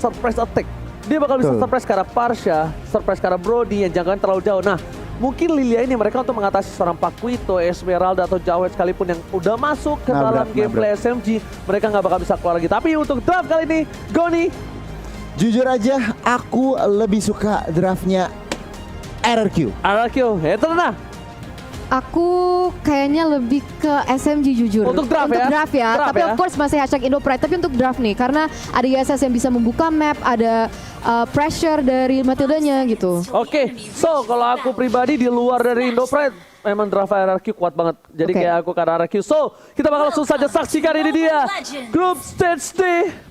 surprise attack. Dia bakal bisa surprise ke arah Parsha, surprise ke arah Brody yang jangkauan terlalu jauh. Nah, mungkin Lilia ini mereka untuk mengatasi seorang Paquito, Esmeralda atau Jawed sekalipun yang udah masuk ke dalam gameplay SMG, mereka nggak bakal bisa keluar lagi. Tapi untuk draft kali ini, Goni, jujur aja aku lebih suka draftnya RRQ. RRQ, Eternal. Aku kayaknya lebih ke SMG jujur. Untuk draft ya? Draft ya. Draft Tapi ya? of course masih hashtag Indo Pride. Tapi untuk draft nih, karena ada ISS yang bisa membuka map, ada pressure dari Matildanya gitu. Oke, so kalau aku pribadi di luar dari Indo Pride, memang draft RRQ kuat banget. Jadi kayak aku ke RRQ. So, kita bakal langsung saja saksikan ini dia. Grup Stage D,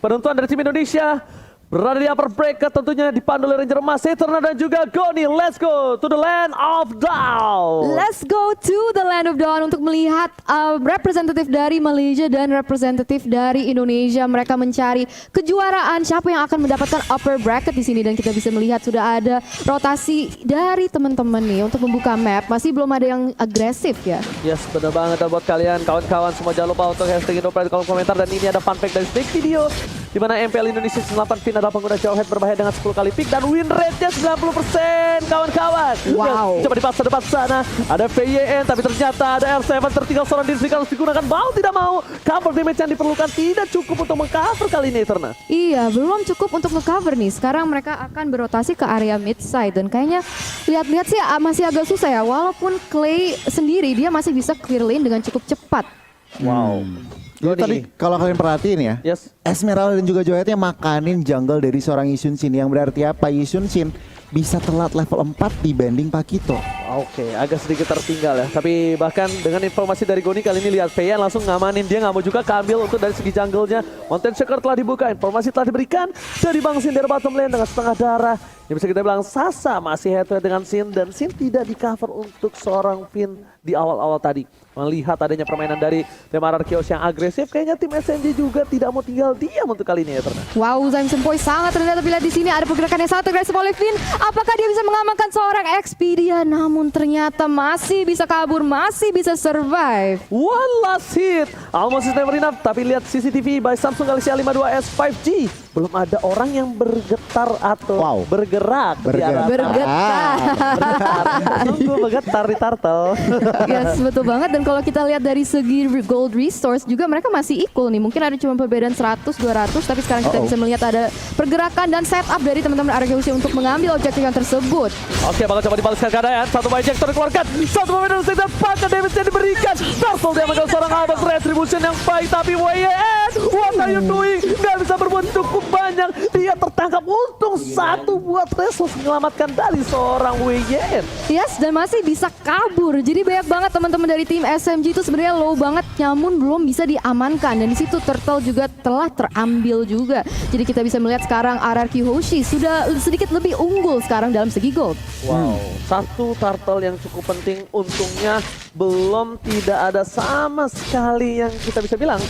penentuan dari tim Indonesia. Berada di upper bracket tentunya dipandu oleh Ranger Emas, Eternal dan juga Goni. Let's go to the land of Dawn. Let's go to the land of Dawn untuk melihat representatif dari Malaysia dan representatif dari Indonesia. Mereka mencari kejuaraan siapa yang akan mendapatkan upper bracket di sini, dan kita bisa melihat sudah ada rotasi dari teman-teman nih untuk membuka map. Masih belum ada yang agresif ya. Yes, benar banget. Dan buat kalian kawan-kawan semua jangan lupa untuk hashtag Indopride di kolom komentar. Dan ini ada fun fact dari Snake Video, di mana MPL Indonesia 8 Fin adalah pengguna Jawhead berbahaya dengan 10 kali pick dan win rate-nya 90% kawan-kawan. Wow. Coba dipaksa depan sana. Ada VYN tapi ternyata ada R7 tertinggal seorang diri harus digunakan. Mau tidak mau cover damage yang diperlukan tidak cukup untuk mengcover kali ini Eterna. Iya, belum cukup untuk nge-cover nih. Sekarang mereka akan berotasi ke area mid side, dan kayaknya lihat-lihat sih masih agak susah ya. Walaupun Clay sendiri dia masih bisa clear lane dengan cukup cepat. Wow. Jadi tadi kalau kalian perhatiin ya, Yes. Esmeralda dan juga Joyetnya makanin jungle dari seorang Yisun Shin, yang berarti apa? Yisun Shin bisa telat level 4 dibanding Paquito. Oke, agak sedikit tertinggal ya. Tapi bahkan dengan informasi dari Goni kali ini lihat Feyan langsung ngamanin, dia nggak mau juga keambil untuk dari segi jungle-nya. Mountain Shaker telah dibuka, informasi telah diberikan dari Bang Sin dari bottom lane dengan setengah darah. Yang bisa kita bilang Sasa masih head to head dengan Sin, dan Sin tidak di cover untuk seorang Fin di awal-awal tadi. Melihat adanya permainan dari tim RRQ yang agresif, kayaknya tim SMG juga tidak mau tinggal diam untuk kali ini ya Terna. Wow, Zaim Sempoi sangat rendah, tapi lihat di sini ada pergerakan yang sangat agresif oleh Finn. Apakah dia bisa mengamankan seorang Expedia? Namun ternyata masih bisa kabur, masih bisa survive. One last hit, almost is never enough. Tapi lihat CCTV by Samsung Galaxy A52s 5G. Belum ada orang yang bergetar atau bergerak. Bergetar. Tunggu bergetar di turtle. Yes, betul banget. Dan kalau kita lihat dari segi gold resource juga mereka masih equal nih. Mungkin ada cuma perbedaan 100-200, tapi sekarang kita bisa melihat ada pergerakan dan setup dari teman-teman RRQ untuk mengambil objektif yang tersebut. Oke, bakal coba dibalaskan keadaan. Satu ejector dikeluarkan, satu pemain dari sektor pakai damage yang diberikan. Turtle dia mengambil seorang Albert, retribution yang baik, tapi WYN, what are you doing? Gak bisa berbuat cukup banyak. Dia tertangkap, untung satu buat Reslos menyelamatkan dari seorang WYN. Yes, dan masih bisa kabur. Jadi banyak banget teman-teman dari tim SMG itu sebenarnya low banget, namun belum bisa diamankan. Dan di situ Turtle juga telah terambil juga. Jadi kita bisa melihat sekarang RRQ Hoshi sudah sedikit lebih unggul sekarang dalam segi gold. Wow, satu turtle yang cukup penting, untungnya belum tidak ada sama sekali yang kita bisa bilang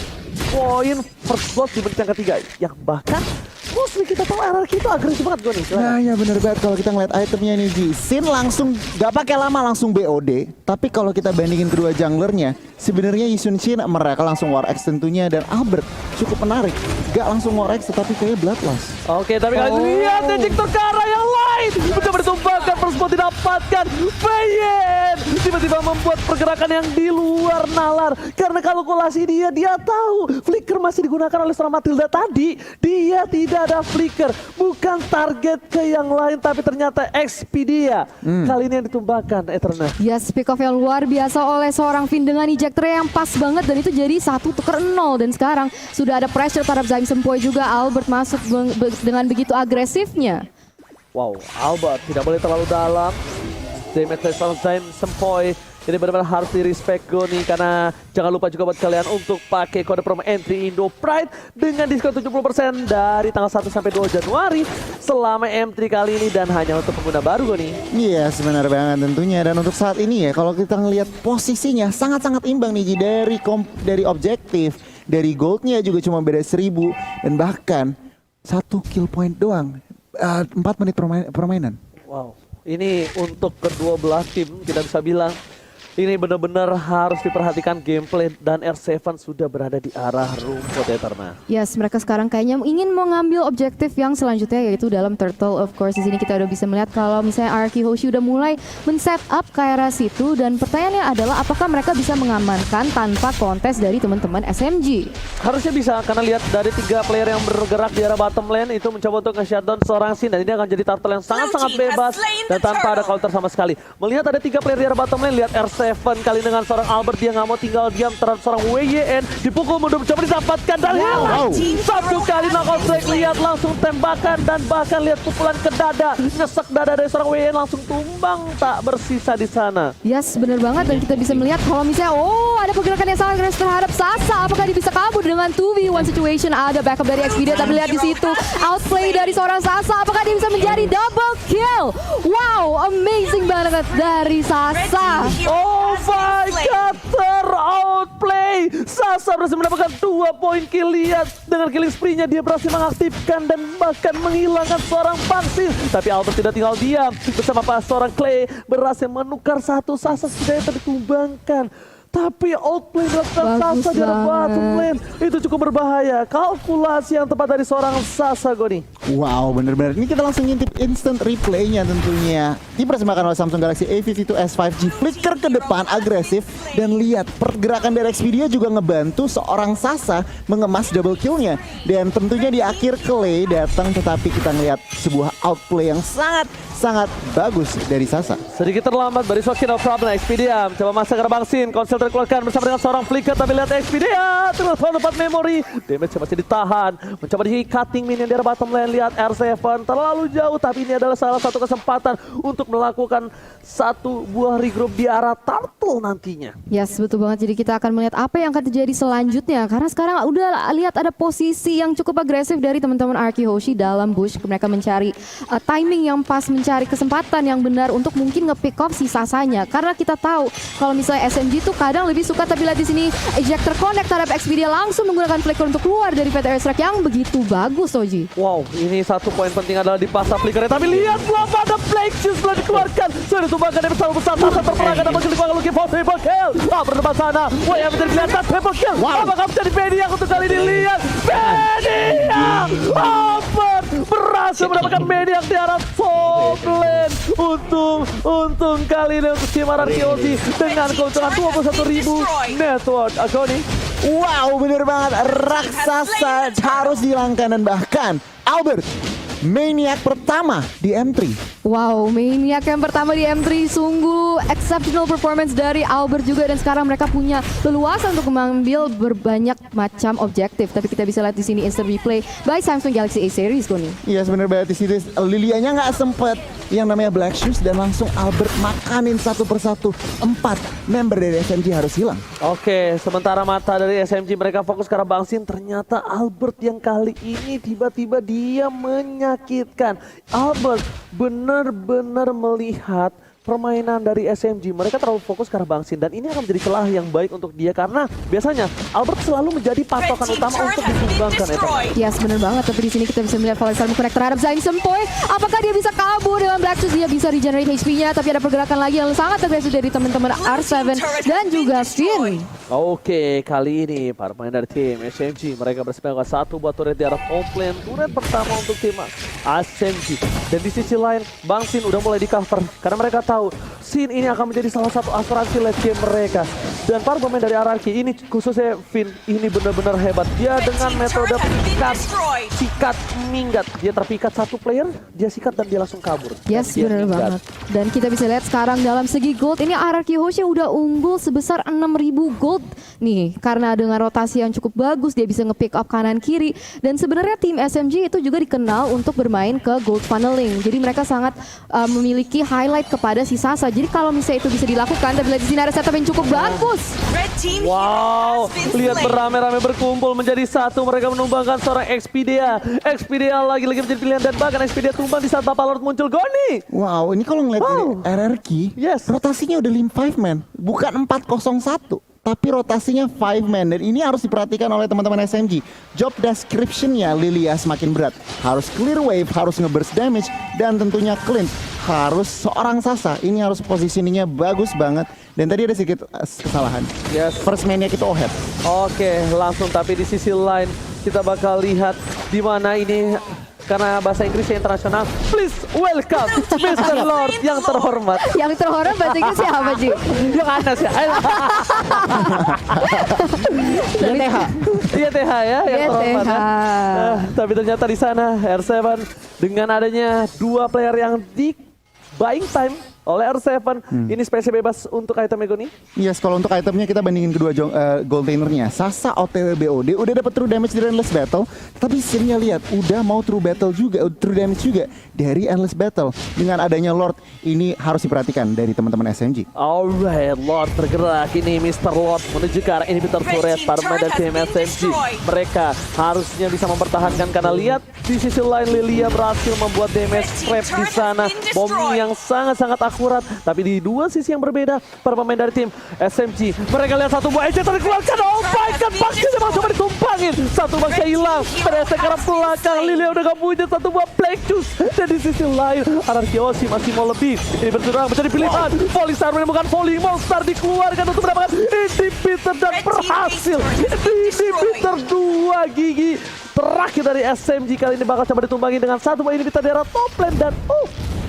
poin first blood di menit yang ketiga, yang bahkan mostly kita tahu RRQ itu agresif banget gue nih. Nah ya bener banget, kalau kita ngeliat itemnya nih Ji, Sin langsung gak pakai lama langsung BOD. Tapi kalau kita bandingin kedua junglernya, sebenarnya Yisun Shin mereka langsung War X tentunya, dan Albert cukup menarik. Gak langsung War X tetapi kayak Bloodlust. Oke, tapi kalian lihat ejector ke arah yang lain, mencoba ditumbangkan, first blood didapatkan. Bayen tiba-tiba membuat pergerakan yang di luar nalar, karena kalkulasi dia tahu flicker masih digunakan oleh seorang Matilda tadi. Dia tidak ada flicker, bukan target ke yang lain, tapi ternyata Expedia kali ini yang ditumbangkan Eternal. Yes, pick off yang luar biasa oleh seorang Finn dengan ejector yang pas banget, dan itu jadi 1-0. Dan sekarang sudah ada pressure terhadap Zaim Sempoi juga. Albert masuk dengan begitu agresifnya. Wow, Albert tidak boleh terlalu dalam. Damage dari seorang Zaim Sempoi. Jadi benar-benar harus di respect Goni, karena jangan lupa juga buat kalian untuk pakai kode promo entry Indo Pride dengan diskon 70% dari tanggal 1 sampai 2 Januari selama M3 kali ini, dan hanya untuk pengguna baru Goni. Iya sebenar banget tentunya, dan untuk saat ini ya kalau kita ngelihat posisinya sangat-sangat imbang nih Ji, dari objektif, dari goldnya juga cuma beda 1000, dan bahkan 1 kill point doang, 4 menit permainan. Wow, ini untuk kedua belah tim kita bisa bilang Ini benar-benar harus diperhatikan gameplay dan R7 sudah berada di arah rumput Eterna. Yes, mereka sekarang kayaknya ingin mengambil objektif yang selanjutnya yaitu dalam Turtle. Of course, di sini kita udah bisa melihat kalau misalnya Arki Hoshi udah mulai men-set up ke arah situ dan pertanyaannya adalah apakah mereka bisa mengamankan tanpa kontes dari teman-teman SMG? Harusnya bisa karena lihat dari 3 player yang bergerak di arah bottom lane itu mencoba untuk nge-shutdown seorang Sin dan ini akan jadi turtle yang sangat-sangat bebas dan tanpa ada counter sama sekali. Melihat ada 3 player di arah bottom lane, lihat R7 kali dengan seorang Albert, dia nggak mau tinggal diam terhadap seorang WYN, dipukul mundur mencoba didapatkan dan hilang. Satu kali knockout strike, lihat langsung tembakan dan bahkan lihat pukulan ke dada, nyesek dada dari seorang WYN langsung tumbang tak bersisa di sana. Yes, benar banget dan kita bisa melihat kalau misalnya ada pergerakan yang sangat agresif terhadap Sasa, apakah dia bisa kabur dengan 2v1 situation? Ada backup dari Xpedia tapi lihat di situ outplay dari seorang Sasa, apakah dia bisa menjadi double kill? Wow, amazing banget dari Sasa. Oh my god, ter-outplay. Sasa berhasil mendapatkan 2 poin kill. Lihat dengan killing spree-nya dia berhasil mengaktifkan dan bahkan menghilangkan seorang Bangsin. Tapi Albert tidak tinggal diam. Bersama seorang Clay berhasil menukar satu. Sasa setidaknya ditumbangkan. Tapi outplay dilakukan Sasa di arah bottom lane. Itu cukup berbahaya. Kalkulasi yang tepat dari seorang Sasa, Goni. Wow, bener-bener. Ini kita langsung ngintip instant replaynya tentunya. Dipersembahkan oleh Samsung Galaxy A52s 5G. Flicker ke depan, agresif. Dan lihat, pergerakan dari Xpedia juga ngebantu seorang Sasa mengemas double kill-nya. Dan tentunya di akhir Clay datang, tetapi kita ngelihat sebuah outplay yang sangat bagus dari Sasa. Sedikit terlambat, but it's okay, no problem. Xpedia mencoba masuk ke Bang Sin. Konsel terkeluarkan bersama dengan seorang Flicker. Tapi lihat Xpedia terus dapat memori. Damage masih ditahan. Mencoba di cutting minion di arah bottom lane. Lihat R7 terlalu jauh. Tapi ini adalah salah satu kesempatan untuk melakukan satu buah regroup di arah Turtle nantinya. Yes, betul banget. Jadi kita akan melihat apa yang akan terjadi selanjutnya. Karena sekarang udah lihat ada posisi yang cukup agresif dari teman-teman Arki Hoshi dalam bush. Mereka mencari timing yang pas, mencari kesempatan yang benar untuk mungkin nge-pick off si Sasanya. Karena kita tahu kalau misalnya SMG tuh kadang lebih suka, tapi lihat di sini ejector connect terhadap Xpedia langsung menggunakan flicker untuk keluar dari Fat Airstrike yang begitu bagus, Oji. Wow, ini satu poin penting adalah di pasar Flickernya. Tapi lihat belum ada Plague Shoes belum dikeluarkan. Sudah ditumbangkan dari bersama besar. Sasa terperangkan dan begitu looking for triple kill. Berdepan sana. Wah, yang menjadi kelihatan triple kill. Apakah menjadi Mediak untuk kali ini? Lihat Mediak. Albert berhasil mendapatkan Mediak di arah top lane. Untung kali ini untuk tim Arki Hoshi dengan keuntungan 21.000 network. Agoni. Wow, bener banget. Raksasa harus dihilangkan dan bahkan Albert Maniac pertama di M3. Wow, Maniac yang pertama di M3, sungguh exceptional performance dari Albert juga, dan sekarang mereka punya leluasa untuk mengambil berbanyak macam objektif. Tapi kita bisa lihat di sini instant replay by Samsung Galaxy A series, Koni. Iya, sebenarnya di situ Lilianya nggak sempet yang namanya Black Shoes dan langsung Albert makanin satu persatu. 4 member dari SMG harus hilang. Oke, sementara mata dari SMG mereka fokus ke arah Bang Sin. Ternyata Albert yang kali ini tiba-tiba dia menyakitkan. Albert benar-benar melihat permainan dari SMG. Mereka terlalu fokus ke arah Bang Sin dan ini akan menjadi celah yang baik untuk dia karena biasanya Albert selalu menjadi patokan utama untuk disumbangkan. Yes, benar banget. Tapi di sini kita bisa melihat Valesar connect terhadap Zain Sempoy. Apakah dia bisa kabur dengan Black Shoes? Dia bisa regenerate HP-nya, tapi ada pergerakan lagi yang sangat agresif dari teman-teman R7 dan juga Finn. Oke, kali ini para pemain dari tim SMG mereka bersepakat satu buat turret di arah top lane. Turret pertama untuk tim SMG. Dan di sisi lain Bang Sin udah mulai di cover karena mereka tahu Sin ini akan menjadi salah satu asuransi late game mereka. Dan para pemain dari RRQ ini khususnya Finn ini benar-benar hebat. Dia dengan metode sikat minggat. Dia terpikat satu player, dia sikat dan dia langsung kabur. Yes, benar banget. Dan kita bisa lihat sekarang dalam segi gold ini RRQ Hoshi udah unggul sebesar 6.000 gold nih. Karena dengan rotasi yang cukup bagus dia bisa nge-pick up kanan kiri. Dan sebenarnya tim SMG itu juga dikenal untuk bermain ke gold funneling. Jadi mereka sangat memiliki highlight kepada si Sasa. Jadi kalau misalnya itu bisa dilakukan, tapi lihat di sini ada setup yang cukup bagus. Wow, lihat beramai-ramai berkumpul menjadi satu. Mereka menumbangkan seorang Xpedia. Xpedia lagi-lagi menjadi pilihan dan bahkan Xpedia tumbang di saat Bapak Lord muncul. Goni. Wow, ini kalau ngeliat RRQ, rotasinya udah 5 man, bukan 401. Tapi rotasinya 5 man dan ini harus diperhatikan oleh teman-teman SMG. Job description-nya Lilia semakin berat. Harus clear wave, harus nge-burst damage dan tentunya cleanse. harus seorang Sasa ini harus positioningnya bagus banget. Dan tadi ada sedikit kesalahan. Yes. First man-nya kita Ohet. Oke, langsung tapi di sisi lain kita bakal lihat di mana ini karena bahasa Inggrisnya internasional. Please welcome Mr. Lord yang terhormat. Yang terhormat bahasa Inggris siapa, Ji? Yang Anas ya. Dan TH. Iya TH ya yang Iya, terhormat TH. ya. Tapi ternyata di sana R7 dengan adanya dua player yang di buying time oleh R7 ini spesial bebas untuk item Ego nih. Yes, kalau untuk itemnya kita bandingin kedua gold lanernya. Sasa OTW BOD udah dapat true damage dari Endless Battle, tapi sini lihat udah mau true damage juga dari Endless Battle. Dengan adanya Lord ini harus diperhatikan dari teman-teman SMG. Alright, Lord bergerak ini Mr. Lord menuju ke arah inhibitor turret para pemain dari tim SMG. Mereka harusnya bisa mempertahankan karena lihat di sisi lain Lilia berhasil membuat damage trap di sana, bom yang sangat-sangat akurat. Tapi di dua sisi yang berbeda para pemain dari tim SMG, mereka lihat satu buah eject dikeluarkan. Oh my god, Bakti memang coba ditumpangin. Satu Bakti hilang, ternyata ke arah belakang. Lilia udah gak punya satu buah Black Juice. Dan di sisi lain Anarkioshi masih mau lebih. Ini berserang menjadi pilihan. Volley Star menemukan volley monster dikeluarkan untuk mendapatkan inhibitor dan berhasil. Inhibitor 2 gigi terakhir dari SMG kali ini bakal coba ditumbangi dengan satu buah inhibitor daerah top lane dan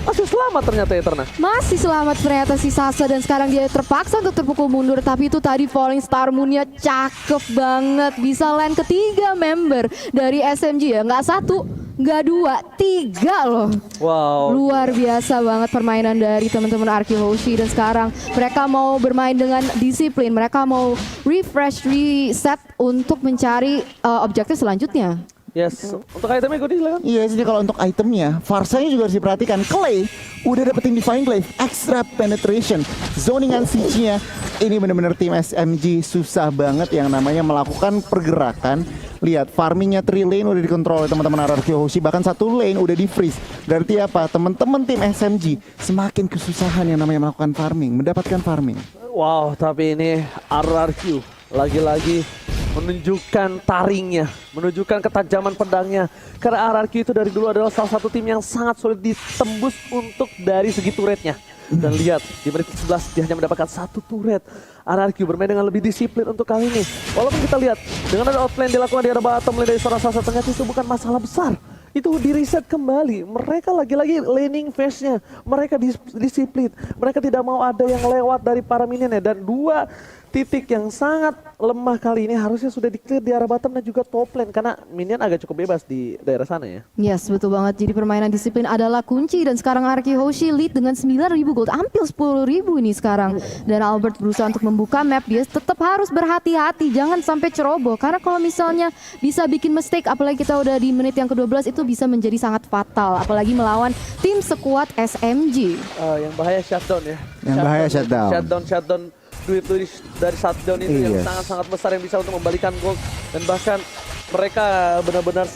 masih selamat ternyata Eterna. Masih selamat ternyata si Sasa dan sekarang dia terpaksa untuk terpukul mundur. Tapi itu tadi Falling Star Moon-nya cakep banget. Bisa land ketiga member dari SMG ya. Nggak satu, nggak dua, tiga loh. Wow. Luar biasa banget permainan dari teman-teman Arky Hoshi. Dan sekarang mereka mau bermain dengan disiplin. Mereka mau refresh, reset untuk mencari objektif selanjutnya. Yes, untuk itemnya gue silakan. Iya, jadi kalau untuk itemnya, Farsanya juga harus diperhatikan. Clay udah dapetin Divine Glaive, extra penetration, zoningan siege-nya. Ini bener-bener tim SMG susah banget yang namanya melakukan pergerakan. Lihat, farmingnya 3 lane udah dikontrol oleh teman-teman RRQ Hoshi, bahkan 1 lane udah di freeze. Berarti apa? Teman-teman tim SMG semakin kesusahan yang namanya melakukan farming, mendapatkan farming. Wow, tapi ini RRQ lagi-lagi menunjukkan taringnya, menunjukkan ketajaman pedangnya. Karena RRQ itu dari dulu adalah salah satu tim yang sangat sulit ditembus untuk dari segi turretnya. Dan lihat, di menit 11 dia hanya mendapatkan 1 turret. RRQ bermain dengan lebih disiplin untuk kali ini. Walaupun kita lihat, dengan ada outplay dilakukan di arah bottom lane dari seorang Sasa, ternyata itu bukan masalah besar. Itu di reset kembali. Mereka lagi-lagi laning phase-nya. Mereka disiplin. Mereka tidak mau ada yang lewat dari para minionnya. Dan 2 titik yang sangat lemah kali ini harusnya sudah di-clear di arah bottom dan juga top lane. Karena minion agak cukup bebas di daerah sana ya. Yes, betul banget. Jadi permainan disiplin adalah kunci. Dan sekarang Arky Hoshi lead dengan 9.000 gold. Hampir 10.000 ini sekarang. Dan Albert berusaha untuk membuka map. Dia tetap harus berhati-hati. Jangan sampai ceroboh. Karena kalau misalnya bisa bikin mistake. Apalagi kita udah di menit yang ke-12. Itu bisa menjadi sangat fatal. Apalagi melawan tim sekuat SMG. Yang bahaya shutdown ya. Yang bahaya shutdown. Shutdown. Duit dari shutdown itu yang Yes. sangat-sangat besar yang bisa untuk membalikan gold. Dan bahkan mereka benar-benar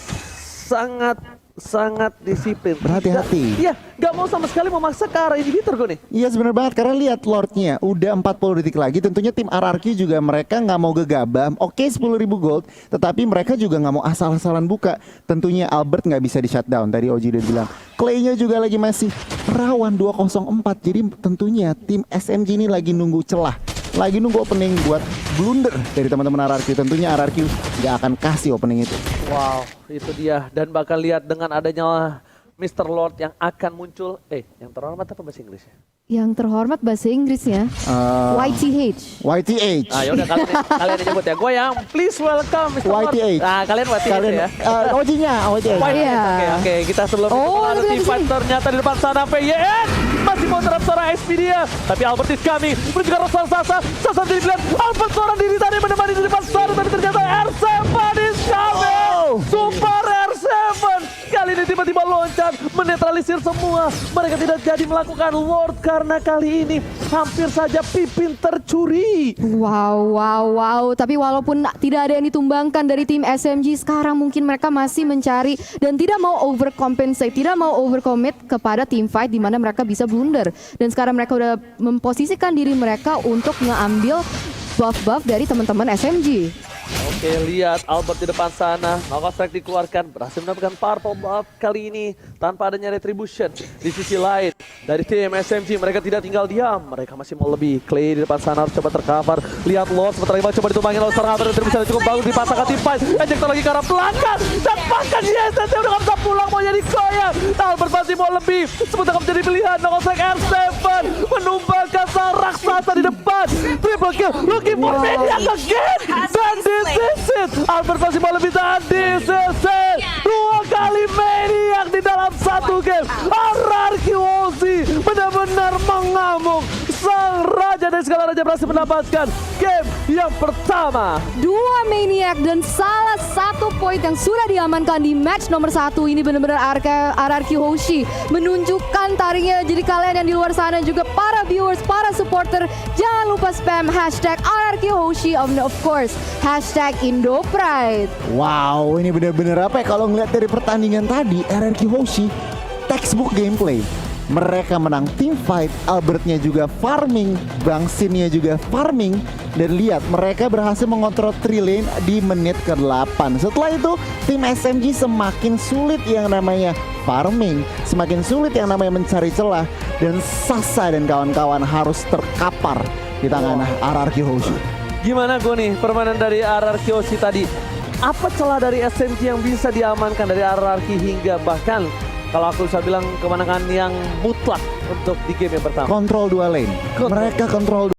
sangat disiplin. Berhati-hati. Iya, gak mau sama sekali memaksa ke arah inhibitor gue nih. Iya benar banget, karena lihat Lordnya udah 40 detik lagi. Tentunya tim RRQ juga mereka nggak mau gegabah. Oke 10.000 gold, tetapi mereka juga nggak mau asal-asalan buka. Tentunya Albert nggak bisa di shutdown. Tadi Oji udah bilang Clay-nya juga lagi masih rawan 204. Jadi tentunya tim SMG ini lagi nunggu celah, lagi nunggu opening buat blunder dari teman-teman RRQ. Tentunya RRQ nggak akan kasih opening itu. Wow, itu dia. Dan bakal lihat dengan adanya Mr. Lord yang akan muncul. Yang terhormat apa bahasa Inggrisnya? Yang terhormat bahasa Inggrisnya YTH. YTH. Ah yaudah kalian yang nyebut ya. Gue yang please welcome Mr. Lord. YTH. Nah kalian YTH ya. Ojinya, YTH. Iya. Oke, kita sebelum itu tapi menghadapi di fight sini. ternyata di depan sana PYN masih mau terap seorang SP dia. Tapi Albert is coming. Menuju ke arah Sasa. Sasa jadi pilihan. Albert seorang diri tadi menemani di depan sana. Tapi ternyata R7 is coming. Super R7. Kali ini tiba-tiba loncat menetralisir semua. Mereka tidak jadi melakukan Lord karena kali ini hampir saja Pipin tercuri. Wow. Tapi walaupun tidak ada yang ditumbangkan dari tim SMG, sekarang mungkin mereka masih mencari dan tidak mau overcompensate, tidak mau overcommit kepada team fight di mana mereka bisa blunder. Dan sekarang mereka udah memposisikan diri mereka untuk ngambil buff-buff dari teman-teman SMG. Oke, lihat Albert di depan sana. Knockout Strike dikeluarkan, berhasil mendapatkan purple buff kali ini tanpa adanya retribution. Di sisi lain, dari tim SMG mereka tidak tinggal diam. Mereka masih mau lebih. Clay di depan sana harus coba tercover. Lihat Lord sebentar lagi coba ditumbangin oleh serangan retribution cukup bagus dipasangkan tim Fight. Ejector lagi ke arah belakang. Dan bahkan YSS udah gak bisa pulang, mau jadi goyang. Albert masih mau lebih. Sebentar menjadi pilihan. Knockout Strike R7 menumbangkan sang raksasa di depan. Triple kill, looking for Maniac again. Dan this is it. Albert masih mau lebih, dan this is it. 2 kali Maniac di dalam satu game. RRQ Ozzy benar-benar mengamuk. Sang raja dari segala raja berhasil mendapatkan game yang pertama. 2 Maniac dan salah satu poin yang sudah diamankan di match nomor 1 ini benar-benar RRQ Hoshi menunjukkan taringnya. Jadi kalian yang di luar sana juga para viewers, para supporter, jangan lupa spam hashtag RRQ Hoshi and of course hashtag IndoPride. Wow, ini benar-benar apa ya, kalau ngeliat dari pertandingan tadi, RRQ Hoshi textbook gameplay. Mereka menang team fight, Albertnya juga farming, Bang Sinnya juga farming. Dan lihat, mereka berhasil mengontrol 3 lane di menit ke-8. Setelah itu, tim SMG semakin sulit yang namanya farming, semakin sulit yang namanya mencari celah. Dan Sasa dan kawan-kawan harus terkapar di tangan RRQ Hoshi. Gimana gue nih permainan dari RRQ Ozzy tadi? Apa celah dari SMG yang bisa diamankan dari RRQ hingga bahkan kalau aku bisa bilang kemenangan yang mutlak untuk di game yang pertama? Kontrol 2 lane. Mereka kontrol